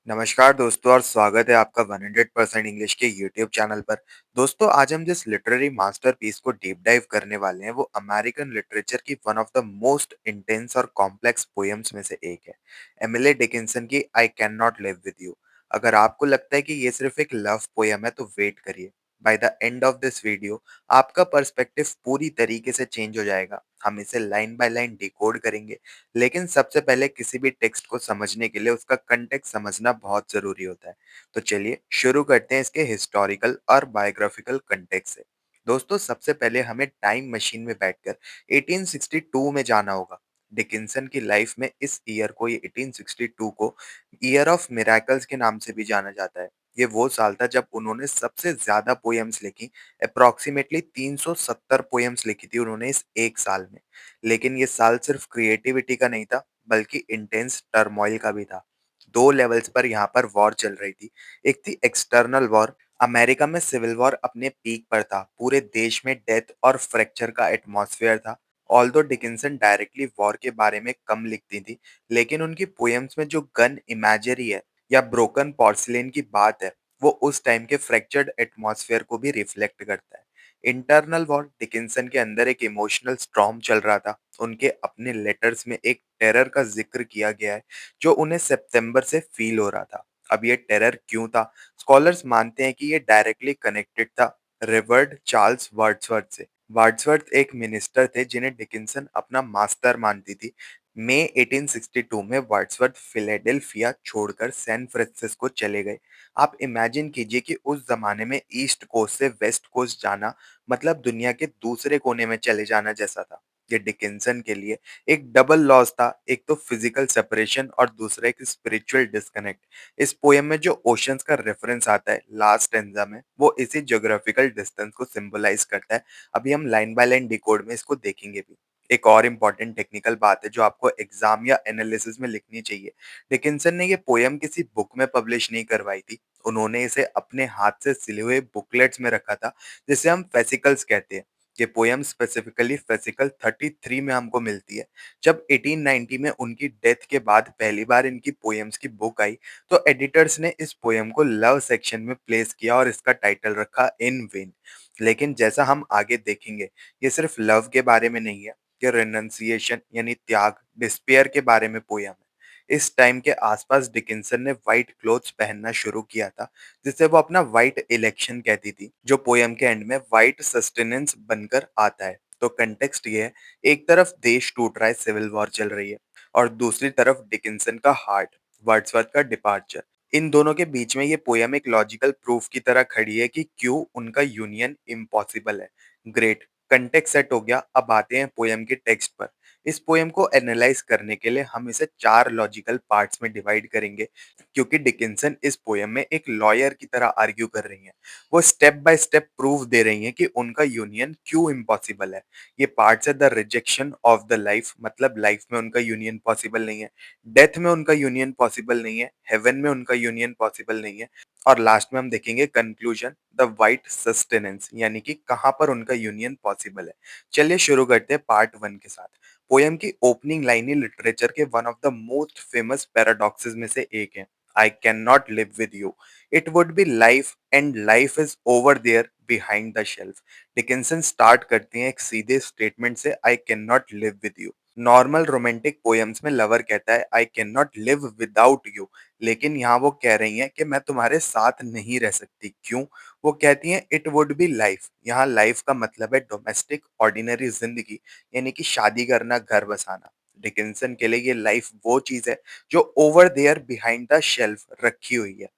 नमस्कार दोस्तों और स्वागत है आपका 100% इंग्लिश के यूट्यूब चैनल पर। दोस्तों आज हम जिस लिटरेरी मास्टरपीस को डीप डाइव करने वाले हैं वो अमेरिकन लिटरेचर की one of the most intense और कॉम्प्लेक्स पोएम्स में से एक है। एमिली डिकिंसन की आई can not live with you. अगर आपको लगता है कि ये सिर्फ एक लव पोएम है तो वेट करिए। By the end of this video आपका पर्सपेक्टिव पूरी तरीके से चेंज हो जाएगा। हम इसे लाइन बाय लाइन डिकोड करेंगे, लेकिन सबसे पहले किसी भी टेक्स्ट को समझने के लिए उसका कंटेक्स्ट समझना बहुत ज़रूरी होता है। तो चलिए शुरू करते हैं इसके हिस्टोरिकल और बायोग्राफिकल कंटेक्स्ट से। दोस्तों सबसे पहले हमें टाइम मशीन में बैठकर 1862 में जाना होगा। डिकिंसन की लाइफ में इस ईयर को ये 1862 को ईयर ऑफ मिरेकल्स के नाम से भी जाना जाता है। ये वो साल था जब उन्होंने सबसे ज्यादा पोएम्स लिखी। अप्रोक्सीमेटली 370 पोएम्स लिखी थी उन्होंने इस एक साल में। लेकिन ये साल सिर्फ क्रिएटिविटी का नहीं था, बल्कि इंटेंस टर्मोइल का भी था। 2 लेवल्स पर यहाँ पर वॉर चल रही थी। एक थी एक्सटर्नल वॉर। अमेरिका में सिविल वॉर अपने पीक पर था। पूरे देश में डेथ और फ्रैक्चर का एटमॉस्फेयर था। ऑल्दो डिकिंसन डायरेक्टली वॉर के बारे में कम लिखती थी, लेकिन उनकी पोएम्स में जो गन इमेजरी है या ब्रोकन पोर्सिलेन की बात है, वो उस टाइम के फ्रैक्चर्ड एटमॉस्फेयर को भी रिफ्लेक्ट करता है। इंटरनल वॉर डिकिंसन के अंदर एक इमोशनल स्टॉर्म चल रहा था। उनके अपने लेटर्स में एक टेरर का जिक्र किया गया है जो उन्हें सितंबर से फील हो रहा था। अब ये टेरर क्यों था? स्कॉलर्स मानते हैं कि ये डायरेक्टली कनेक्टेड था रिवर्ड चार्ल्स वर्ड्सवर्थ से। वर्ड्सवर्थ एक मिनिस्टर थे जिन्हें डिकिंसन अपना मास्टर मानती थी। मई 1862 में वर्ड्सवर्थ फिलाडेल्फिया छोड़कर सैन फ्रांसिस्को चले गए। आप इमेजिन कीजिए कि उस जमाने में ईस्ट कोस्ट से वेस्ट कोस्ट जाना मतलब दुनिया के दूसरे कोने में चले जाना जैसा था। ये डिकिंसन के लिए एक डबल लॉस था, एक तो फिजिकल सेपरेशन और दूसरा एक स्पिरिचुअल डिस्कनेक्ट। इस पोएम में जो ओशंस का रेफरेंस आता है लास्ट स्टैंजा में, वो इसी ज्योग्राफिकल डिस्टेंस को सिंबलाइज करता है। अभी हम लाइन बाय लाइन डिकोड में इसको देखेंगे भी। एक और इम्पॉर्टेंट टेक्निकल बात है जो आपको एग्जाम या एनालिसिस में लिखनी चाहिए। डिकिंसन ने ये पोएम किसी बुक में पब्लिश नहीं करवाई थी। उन्होंने इसे अपने हाथ से सिले हुए बुकलेट्स में रखा था, जिसे हम फेसिकल्स कहते हैं। ये पोएम स्पेसिफिकली फेसिकल 33 में हमको मिलती है। जब 1890 में उनकी डेथ के बाद पहली बार इनकी पोएम्स की बुक आई, तो एडिटर्स ने इस पोएम को लव सेक्शन में प्लेस किया और इसका टाइटल रखा इन वेन। लेकिन जैसा हम आगे देखेंगे, ये सिर्फ लव के बारे में नहीं है। ये रेनंसिएशन यानी त्याग, डिस्पेयर के बारे में पोयम है। इस टाइम के आसपास डिकिंसन ने व्हाइट क्लोथ्स पहनना शुरू किया था, जिसे वो अपना व्हाइट इलेक्शन कहती थी, जो पोयम के एंड में व्हाइट सस्टेनेंस बनकर आता है। तो कंटेक्स्ट ये है, एक तरफ देश टूट रहा है, सिविल वॉर चल रही है, और दूसरी तरफ डिकिंसन का हार्ट, वर्ड्सवर्थ का डिपार्चर। इन दोनों के बीच में ये पोयम एक लॉजिकल प्रूफ की तरह खड़ी है कि क्यों उनका यूनियन इम्पॉसिबल है। ग्रेट, कंटेक्स्ट सेट हो गया। अब आते हैं पोयम के टेक्स्ट पर। इस पोयम को एनालाइज करने के लिए हम इसे 4 लॉजिकल पार्ट्स में डिवाइड करेंगे, क्योंकि डिकिंसन इस पोयम में एक लॉयर की तरह आर्ग्यू कर रही हैं। वो स्टेप बाय स्टेप प्रूफ दे रही हैं कि उनका यूनियन क्यों इम्पॉसिबल है। ये पार्ट्स है the rejection of the life, मतलब लाइफ में उनका यूनियन पॉसिबल नहीं है। डेथ में उनका यूनियन पॉसिबल नहीं है। हेवन में उनका यूनियन पॉसिबल नहीं है। और लास्ट में हम देखेंगे कंक्लूजन, द वाइट सस्टेनेंस, यानी कि कहाँ पर उनका यूनियन पॉसिबल है। चलिए शुरू करते हैं पार्ट 1 के साथ। पोयम की ओपनिंग लाइन ही लिटरेचर के one of the most famous paradoxes में से एक है। I can not live with you, it would be life and life is over there behind the shelf. Dickinson start करती हैं एक सीधे स्टेटमेंट से, I can not live with you. Normal romantic poems में लवर कहता है I can not live without you, लेकिन यहाँ वो कह रही हैं कि मैं तुम्हारे साथ नहीं रह सकती। क्यों? वो कहती हैं इट वुड बी लाइफ। यहाँ लाइफ का मतलब है डोमेस्टिक ऑर्डिनरी जिंदगी, यानी कि शादी करना, घर बसाना। डिकिंसन के लिए ये लाइफ वो चीज है जो over there behind the shelf रखी हुई है।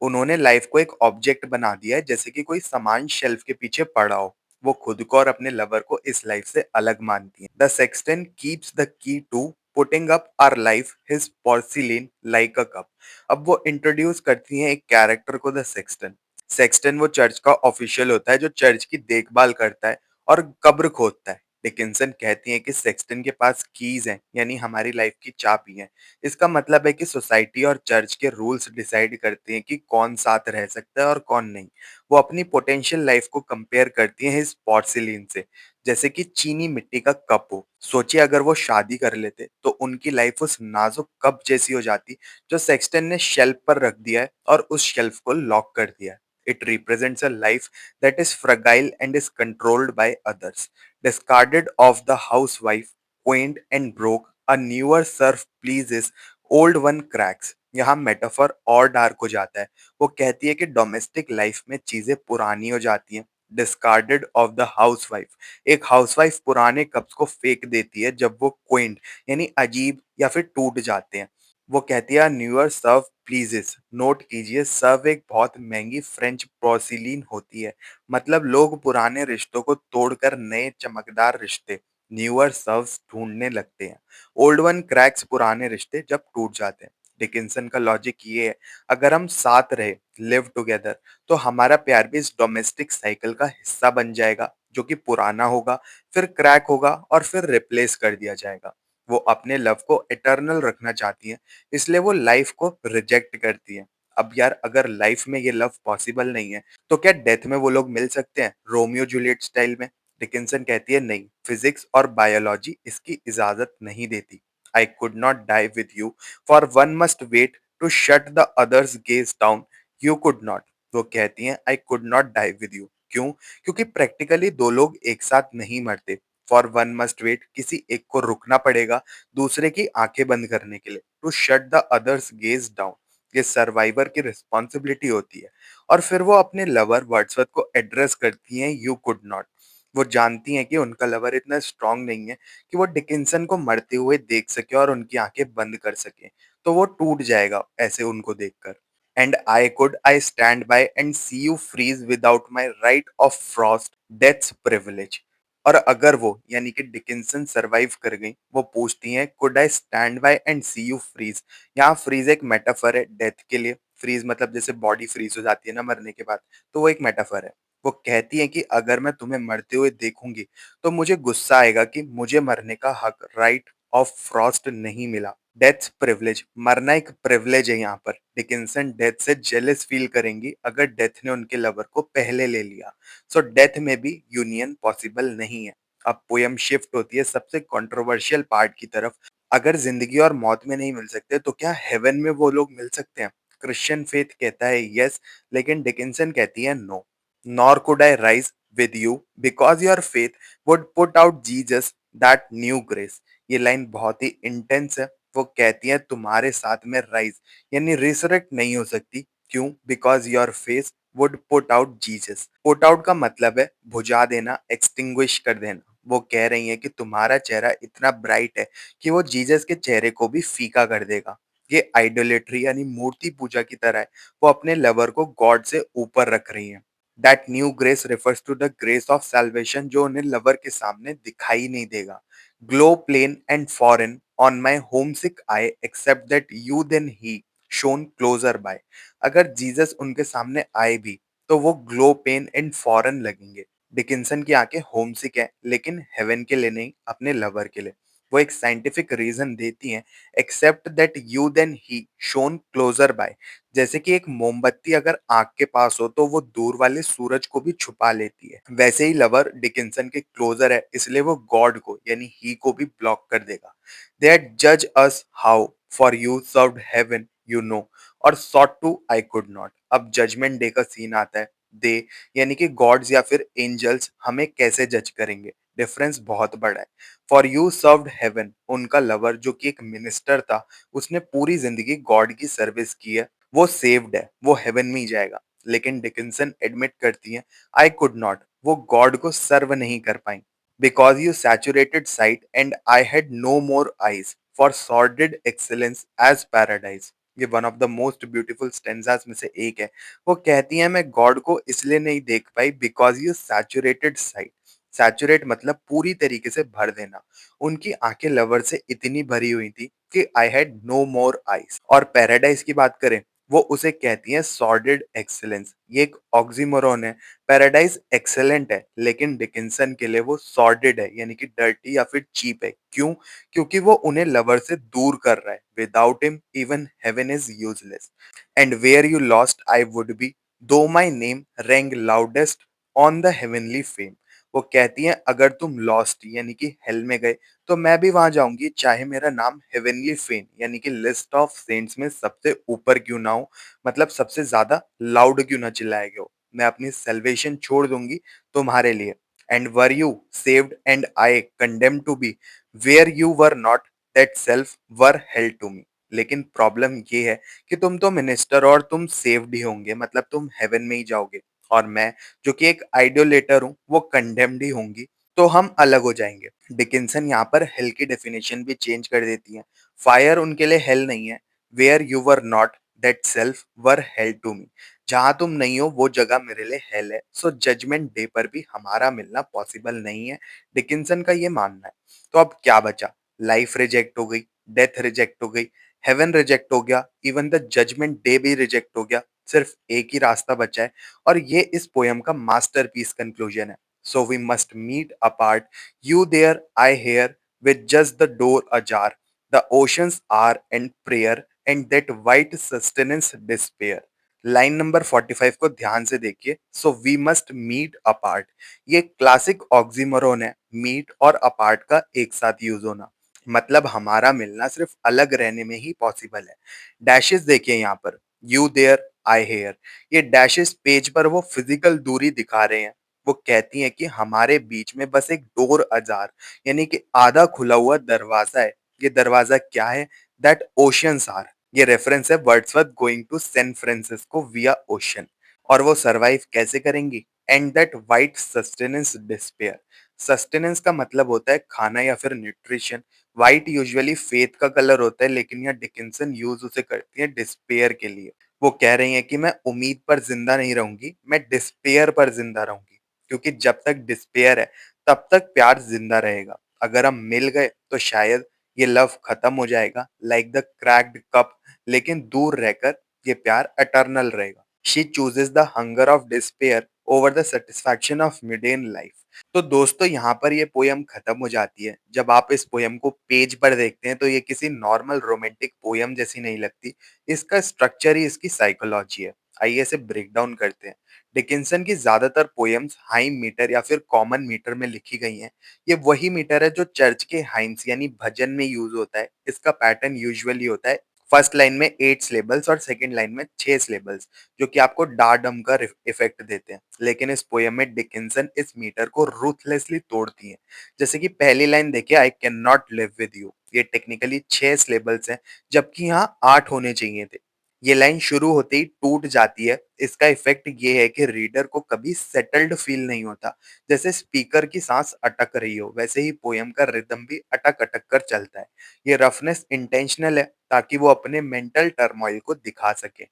उन्होंने लाइफ को एक ऑब्जेक्ट बना दिया है, जैसे कि कोई सामान शेल्फ के पीछे पड़ा हो। वो खुद को और अपने लवर को इस लाइफ से अलग मानती हैं। The sexton keeps the key to putting up our life his porcelain like a cup. अब वो इंट्रोड्यूस करती हैं एक कैरेक्टर को, द सेक्सटन। सेक्सटन वो चर्च का ऑफिशियल होता है जो चर्च की देखभाल करता है और कब्र खोदता है। डिकिंसन कहती हैं कि सेक्सटन के पास कीज हैं, यानी हमारी लाइफ की चाबी हैं। इसका मतलब है कि सोसाइटी और चर्च के रूल्स डिसाइड करते हैं कि कौन साथ रह सकता है और कौन नहीं। वो अपनी पोटेंशियल लाइफ को कंपेयर करती हैं इस पोर्सिलीन से, जैसे कि चीनी मिट्टी का कप हो। सोचिए अगर वो शादी कर लेते तो उनकी लाइफ उस नाजुक कप जैसी हो जाती जो सेक्सटन ने शेल्फ पर रख दिया है और उस शेल्फ को लॉक कर दिया है। It represents a life that is fragile and is controlled by others. Discarded of the housewife, quaint and broke, a newer serf pleases, old one cracks. यहाँ मेटाफर और डार्क हो जाता है। वो कहती है कि डोमेस्टिक लाइफ में चीजें पुरानी हो जाती हैं। डिस्कार्डेड ऑफ द हाउसवाइफ, एक हाउसवाइफ पुराने कप्स को फेंक देती है जब वो क्विंट यानी अजीब या फिर टूट जाते हैं। वो कहती है न्यूअर सर्व प्लीजेस। नोट कीजिए सर्व एक बहुत महंगी फ्रेंच प्रोसिलीन होती है। मतलब लोग पुराने रिश्तों को तोड़कर नए चमकदार रिश्ते न्यूअर सर्व्स ढूंढने लगते हैं। ओल्ड वन क्रैक्स, पुराने रिश्ते जब टूट जाते हैं। डिकिंसन का लॉजिक ये है, अगर हम साथ रहे, लिव टुगेदर, तो हमारा प्यार भी इस डोमेस्टिक साइकिल का हिस्सा बन जाएगा, जो कि पुराना होगा, फिर क्रैक होगा और फिर रिप्लेस कर दिया जाएगा। वो अपने लव को इटर्नल रखना चाहती हैं, इसलिए वो लाइफ को रिजेक्ट करती हैं। अब यार अगर लाइफ में ये लव पॉसिबल नहीं है, तो क्या डेथ में वो लोग मिल सकते हैं रोमियो जूलियट स्टाइल में? डिकिंसन कहती है नहीं, फिजिक्स और बायोलॉजी इसकी इजाजत नहीं देती। I could not die with you, for one must wait to shut the others gaze down, you could not. वो कहती हैं I could not die with you. क्यों? क्योंकि प्रैक्टिकली दो लोग एक साथ नहीं मरते। फॉर वन मस्ट वेट, किसी एक को रुकना पड़ेगा दूसरे की आंखें बंद करने के लिए। To shut the others gaze down, ये सर्वाइवर की रिस्पॉन्सिबिलिटी होती है। और फिर वो अपने लवर वर्ड्सवर्थ को एड्रेस करती हैं यू कुड नॉट। वो जानती हैं कि उनका लवर इतना स्ट्रांग नहीं है कि वो डिकिंसन को मरते हुए देख सके और उनकी आंखें बंद कर सके, तो वो टूट जाएगा ऐसे उनको देखकर। And I stand by and see you freeze without my right of frost, deaths privilege. और अगर वो यानी कि डिकिंसन सरवाइव कर गई, वो पूछती हैं could I stand by and see you freeze. यहाँ फ्रीज एक मेटाफर है डेथ के लिए। फ्रीज मतलब जैसे बॉडी फ्रीज हो जाती है ना मरने के बाद, तो वो एक मेटाफर है। वो कहती है कि अगर मैं तुम्हें मरते हुए देखूंगी तो मुझे गुस्सा आएगा कि मुझे मरने का हक, राइट ऑफ फ्रॉस्ट, नहीं मिला। डेथ प्रिविलेज, मरना एक प्रिविलेज है यहाँ पर। डिकिंसन डेथ से जेलस फील करेंगी अगर डेथ ने उनके लवर को पहले ले लिया। सो डेथ में भी यूनियन पॉसिबल नहीं है। अब पोयम शिफ्ट होती है सबसे कंट्रोवर्शियल पार्ट की तरफ। अगर जिंदगी और मौत में नहीं मिल सकते तो क्या हेवन में वो लोग मिल सकते हैं? क्रिश्चियन फेथ कहता है यस, लेकिन डिकिंसन कहती है no. Nor could I rise with you because your faith would put out Jesus that new grace. ये लाइन बहुत ही इंटेंस है। वो कहती है तुम्हारे साथ में राइज यानी रिसरेक्ट नहीं हो सकती। क्यों? Because your face would put out Jesus. Put out का मतलब है बुझा देना, एक्सटिंग्विश कर देना। वो कह रही है कि तुम्हारा चेहरा इतना ब्राइट है कि वो जीसस के चेहरे को भी फीका कर देगा। ये आइडोलेट्री यानी मूर्ति पूजा की तरह है। वो अपने लवर को गॉड से ऊपर रख रही है। That new grace refers to the grace of salvation जो उन्हें लवर के सामने दिखाई नहीं देगा। Glow plain and foreign on my homesick eye except that you than he shone closer by. अगर जीसस उनके सामने आए भी तो वो ग्लो पेन एंड फॉरेन लगेंगे। डिकिंसन की आंखें होमसिक है, लेकिन हेवन के लिए नहीं, अपने लवर के लिए। वो एक साइंटिफिक रीजन देती हैं, except that you than he shone closer by. जैसे कि एक मोमबत्ती अगर आग के पास हो तो वो दूर वाले सूरज को भी छुपा लेती है, वैसे ही लवर डिकिंसन के क्लोजर है, इसलिए वो गॉड को यानी ही को भी ब्लॉक कर देगा। दे जज us how for you served heaven you know, और sought to I could not. अब जजमेंट डे का सीन आता है। दे यानी कि गॉड्स या फिर एंजल्स हमें कैसे जज करेंगे? डिफरेंस बहुत बड़ा है। फॉर यू सर्व्ड हेवन, उनका लवर जो कि एक मिनिस्टर था, उसने पूरी जिंदगी गॉड की सर्विस की है, वो सेव्ड है, वो हेवन में ही जाएगा। लेकिन डिकिंसन एडमिट करती हैं आई कुड नॉट, वो गॉड को सर्व नहीं कर पाई। Because you saturated sight and I had no more eyes for sordid excellence as paradise. ये one of the most beautiful stanzas में से एक है। वो कहती हैं मैं गॉड को इसलिए नहीं देख पाई because you saturated sight. Saturate मतलब पूरी तरीके से भर देना। उनकी आंखें लवर से इतनी भरी हुई थी कि I had no more eyes. और पैराडाइज की बात करें, वो उसे कहती हैं सॉर्डेड एक्सेलेंस। ये एक ऑक्सीमोरॉन है। पैराडाइज एक्सेलेंट है, लेकिन डिकिंसन के लिए वो सॉर्डेड है यानी कि डर्टी या फिर चीप है। क्यों? क्योंकि वो उन्हें लवर से दूर कर रहा है। Without him even heaven is useless. And where you lost I would be, though my name rang loudest on the heavenly fame. वो कहती हैं अगर तुम लॉस्ट यानी कि हेल में गए तो मैं भी वहां जाऊंगी, चाहे मेरा नाम हेवनली फेन यानी कि लिस्ट ऑफ सेंट्स में सबसे ऊपर क्यों ना हो, मतलब सबसे ज्यादा लाउड क्यों ना चिल्लाए गए हो। मैं अपनी सेल्वेशन छोड़ दूंगी तुम्हारे लिए। And were you saved and I condemn to be where you were not, that self were hell to me. लेकिन प्रॉब्लम ये है कि तुम तो मिनिस्टर और तुम सेव्ड ही होंगे, मतलब तुम हेवन में ही जाओगे, और मैं जो कि एक आइडियोलेटर हूँ वो कंडेम्ड ही होंगी, तो हम अलग हो जाएंगे। डिकिंसन यहाँ पर हेल की डेफिनेशन भी चेंज कर देती है। फायर उनके लिए हेल नहीं है। Where you were not, that self were hell to me. जहां तुम नहीं हो वो जगह मेरे लिए हेल है। सो जजमेंट डे पर भी हमारा मिलना पॉसिबल नहीं है, डिकिंसन का ये मानना है। तो अब क्या बचा? लाइफ रिजेक्ट हो गई, डेथ रिजेक्ट हो गई, हेवन रिजेक्ट हो गया, इवन द जजमेंट डे भी रिजेक्ट हो गया। सिर्फ एक ही रास्ता बचा है, और ये इस पोयम का मास्टरपीस कंक्लूजन है। So we must meet apart, you there, I here, with just the door ajar. The oceans are and prayer and that white sustenance despair. Line number 45 को ध्यान से देखिए। So we must meet apart, ये classic oxymoron है, meet और apart का एक साथ यूज होना। मतलब हमारा मिलना सिर्फ अलग रहने में ही पॉसिबल है। डैशेस देखिए यहाँ पर, यू देयर आई हेयर। ये डैशेस पेज पर वो फिजिकल दूरी दिखा रहे हैं। वो कहती हैं कि हमारे बीच में बस एक डोर अजार यानी कि आधा खुला हुआ दरवाजा है। ये दरवाजा क्या है? That oceans are. ये रेफरेंस है Wordsworth going to San Francisco via ocean. और वो सरवाइव कैसे करेंगी? And that white sustenance despair. Sustenance का मतलब होता है खाना या फिर न्यूट्रिशन। व्हाइट यूजुअली फेथ का कलर होता है, लेकिन यहाँ डिकिंसन यूज उसे करती है डिस्पेयर के लिए। वो कह रही हैं कि मैं उम्मीद पर जिंदा नहीं रहूंगी, मैं डिस्पेयर पर जिंदा रहूंगी, क्योंकि जब तक डिस्पेयर है तब तक प्यार जिंदा रहेगा। अगर हम मिल गए तो शायद ये लव खत्म हो जाएगा, लाइक द क्रैक्ड कप, लेकिन दूर रहकर ये प्यार एटर्नल रहेगा। She chooses the hunger of despair over the satisfaction of maiden life. तो दोस्तों यहाँ पर ये पोयम खत्म हो जाती है। जब आप इस पोयम को पेज पर देखते हैं तो ये किसी नॉर्मल रोमांटिक पोयम जैसी नहीं लगती। इसका स्ट्रक्चर ही इसकी साइकोलॉजी है। आइए इसे ब्रेक डाउन करते हैं। डिकिंसन की ज्यादातर पोयम्स हाइम मीटर या फिर कॉमन मीटर में लिखी गई हैं। ये वही मीटर है जो चर्च के हाइम्स यानी भजन में यूज होता है। इसका पैटर्न यूजुअली होता है फर्स्ट लाइन में 8 सिलेबल्स और सेकंड लाइन में 6 सिलेबल्स, जो कि आपको डा डम का इफेक्ट देते हैं। लेकिन इस पोयम में डिकिंसन इस मीटर को रूथलेसली तोड़ती हैं। जैसे कि पहली लाइन देखिए, आई can not live with you. ये टेक्निकली 6 सिलेबल्स हैं, जबकि यहाँ 8 होने चाहिए थे। ये लाइन शुरू होते ही टूट जाती है। इसका इफेक्ट ये है कि रीडर को कभी सेटल्ड फील नहीं होता। जैसे स्पीकर की सांस अटक रही हो, वैसे ही पोयम का रिदम भी अटक अटक कर चलता है। ये रफनेस इंटेंशनल है ताकि वो अपने मेंटल टर्मोइल को दिखा सके।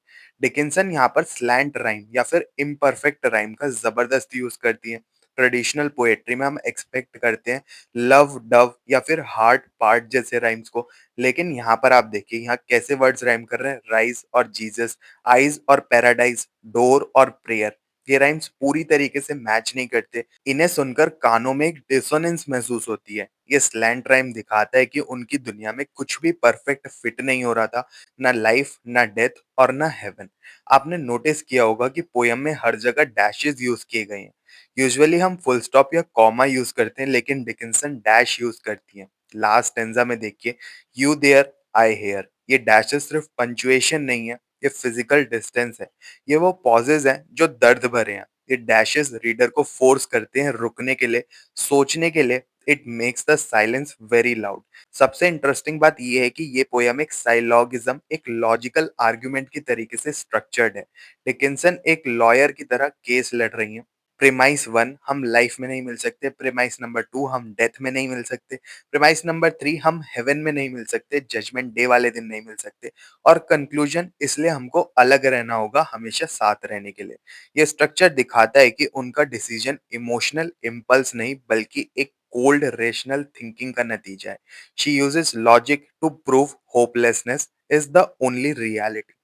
डिकिंसन यहाँ पर स्लैंट राइम या फिर इम्परफेक्ट राइम का जबरदस्त यूज करती है। ट्रेडिशनल पोएट्री में हम एक्सपेक्ट करते हैं लव डव या फिर हार्ट पार्ट जैसे राइम्स को, लेकिन यहाँ पर आप देखिए यहाँ कैसे वर्ड्स राइम कर रहे हैं, राइज और जीसस, आइज और पैराडाइज, डोर और प्रेयर। ये राइम्स पूरी तरीके से मैच नहीं करते। इन्हें सुनकर कानों में एक डिसोनेंस महसूस होती है। ये स्लैंट राइम दिखाता है कि उनकी दुनिया में कुछ भी परफेक्ट फिट नहीं हो रहा था, ना लाइफ, ना डेथ और ना हेवन। आपने नोटिस किया होगा कि पोयम में हर जगह डैशेस यूज किए गए हैं। यूजुअली हम फुल स्टॉप या कॉमा यूज करते हैं, लेकिन डिकिंसन डैश यूज करती है। लास्ट स्टेंजा में देखिए, यू देयर आई हेयर। ये डैशेस सिर्फ पंचुएशन नहीं है, ये फिजिकल डिस्टेंस है। ये वो पॉजेज हैं जो दर्द भरे हैं। ये डैशेस रीडर को फोर्स करते हैं रुकने के लिए, सोचने के लिए। It makes the silence very loud. सबसे इंटरेस्टिंग बात यह है कि ये पोयम एक साइलॉगिज्म, एक लॉजिकल आर्गुमेंट की तरीके से स्ट्रक्चर्ड है। डिकिंसन एक लॉयर की तरह केस लड़ रही हैं। प्रीमाइस 1, हम लाइफ में नहीं मिल सकते। प्रीमाइस नंबर 2, हम डेथ में नहीं मिल सकते। प्रीमाइस नंबर 3, हम हेवन में नहीं मिल सकते, जजमेंट डे वाले दिन नहीं मिल सकते। और कंक्लूजन, इसलिए हमको अलग रहना होगा हमेशा साथ रहने के लिए। ये स्ट्रक्चर दिखाता है कि उनका डिसीजन इमोशनल इम्पल्स नहीं, बल्कि एक कोल्ड रेशनल थिंकिंग का नतीजा है। She uses logic to prove hopelessness is the only reality.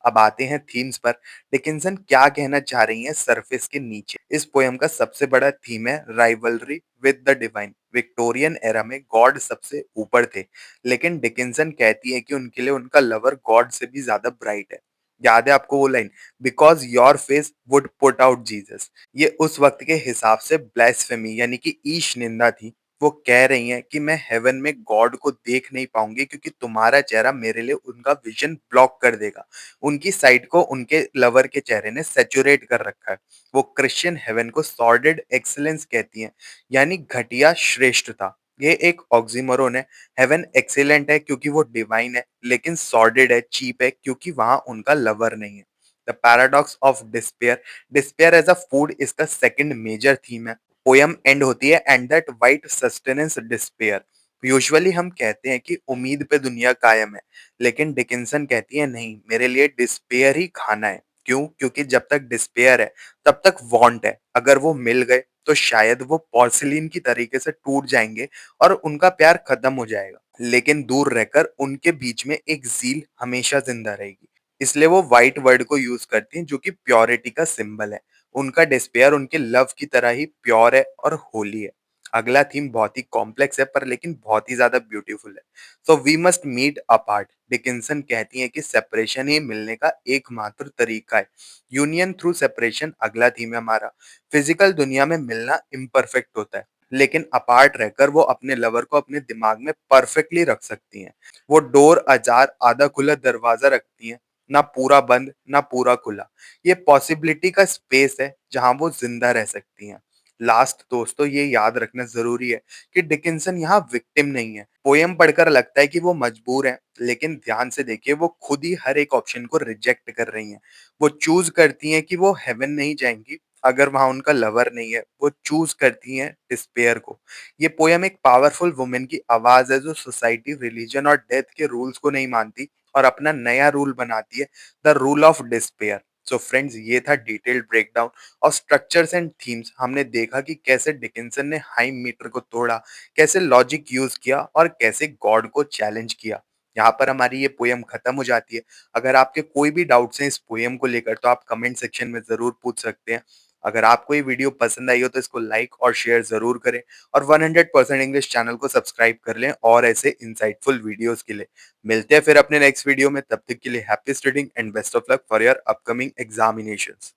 अब आते हैं थीम्स पर। डिकिंसन क्या कहना चाह रही हैं सरफेस के नीचे? इस पोयम का सबसे बड़ा थीम है rivalry with the divine. Victorian era में गॉड सबसे ऊपर थे, लेकिन डिकिंसन कहती है कि उनके लिए उनका लवर गॉड से भी ज्यादा ब्राइट है। याद है आपको वो line, because your face would put out Jesus. ये उस वक़्त के हिसाब से ब्लास्फेमी यानी कि ईश निंदा थी। वो कह रही हैं कि मैं हेवन में गॉड को देख नहीं पाऊँगी क्योंकि तुम्हारा चेहरा मेरे लिए उनका विज़न ब्लॉक कर देगा। उनकी साइट को उनके लवर के चेहरे ने सैचुरेट कर रखा है। वो क्रिश्चियन हेवन को सॉर्डेड एक्सीलेंस कहती हैं, यानी घटिया श्रेष्ठता। ये एक ऑक्सीमोरोन है। हेवन एक्सीलेंट है क्योंकि वो डिवाइन है, लेकिन सॉर्डेड है, चीप है क्योंकि वहाँ उनका लवर नहीं है। The paradox of despair, despair as a food इसका सेकंड मेजर थीम है। पोयम एंड होती है and that white sustenance despair. Usually हम कहते हैं कि उम्मीद पे दुनिया कायम है, लेकिन डिकिंसन कहती है नहीं, मेरे लिए डिस्पेयर ही खाना है। क्यों? क्योंकि जब तक डिस्पेयर है, तब तक वांट है। अगर वो मिल गए, तो शायद वो पोर्सिलीन की तरीके से टूट जाएँगे और उनका प्यार खत्म हो जाएगा। लेकिन दूर रहकर उनके बीच में एक ज़ील हमेशा ज़िंदा रहेगी। इसलिए वो व्हाइट वर्ड को यूज़ करती हैं जो कि प्योरिटी का सिंबल है। उनका डिस्पेयर उनके लव की तरह ही प्योर है और होली है। अगला थीम बहुत ही कॉम्प्लेक्स है पर लेकिन बहुत ही ज़्यादा ब्यूटीफुल है। So we must meet apart. Dickinson कहती हैं कि सेपरेशन ही मिलने का एकमात्र तरीका है। यूनियन थ्रू सेपरेशन अगला थीम है हमारा। फिजिकल दुनिया में मिलना इम्परफेक्ट होता है, लेकिन अपार्ट रहकर वो अपने लवर को अपने दिमाग में परफेक्टली रख सकती हैं। वो डोर अजार आधा खुला दरवाजा रखती हैं, ना पूरा बंद ना पूरा खुला। ये पॉसिबिलिटी का स्पेस है जहां वो जिंदा रह सकती हैं। लास्ट दोस्तों, ये याद रखना जरूरी है कि डिकिंसन यहाँ विक्टिम नहीं है। पोयम पढ़कर लगता है कि वो मजबूर है, लेकिन ध्यान से देखिए वो खुद ही हर एक ऑप्शन को रिजेक्ट कर रही हैं। वो चूज करती हैं कि वो हेवन नहीं जाएंगी अगर वहां उनका लवर नहीं है। वो चूज करती हैं डिस्पेयर को। ये पोयम एक पावरफुल वुमेन की आवाज है जो सोसाइटी, रिलीजन और डेथ के रूल्स को नहीं मानती और अपना नया रूल बनाती है, the rule of despair. So friends, ये था डिटेल्ड ब्रेकडाउन और स्ट्रक्चर्स एंड थीम्स। हमने देखा कि कैसे डिकिंसन ने हाई मीटर को तोड़ा, कैसे लॉजिक यूज किया और कैसे गॉड को चैलेंज किया। यहाँ पर हमारी ये पोयम खत्म हो जाती है। अगर आपके कोई भी डाउट्स हैं इस पोयम को लेकर तो आप कमेंट सेक्शन में जरूर पूछ सकते हैं। अगर आपको ये वीडियो पसंद आई हो तो इसको लाइक और शेयर जरूर करें और 100% इंग्लिश चैनल को सब्सक्राइब कर लें और ऐसे इंसाइटफुल वीडियोस के लिए। मिलते हैं फिर अपने नेक्स्ट वीडियो में। तब तक के लिए happy studying and best of luck for your upcoming examinations.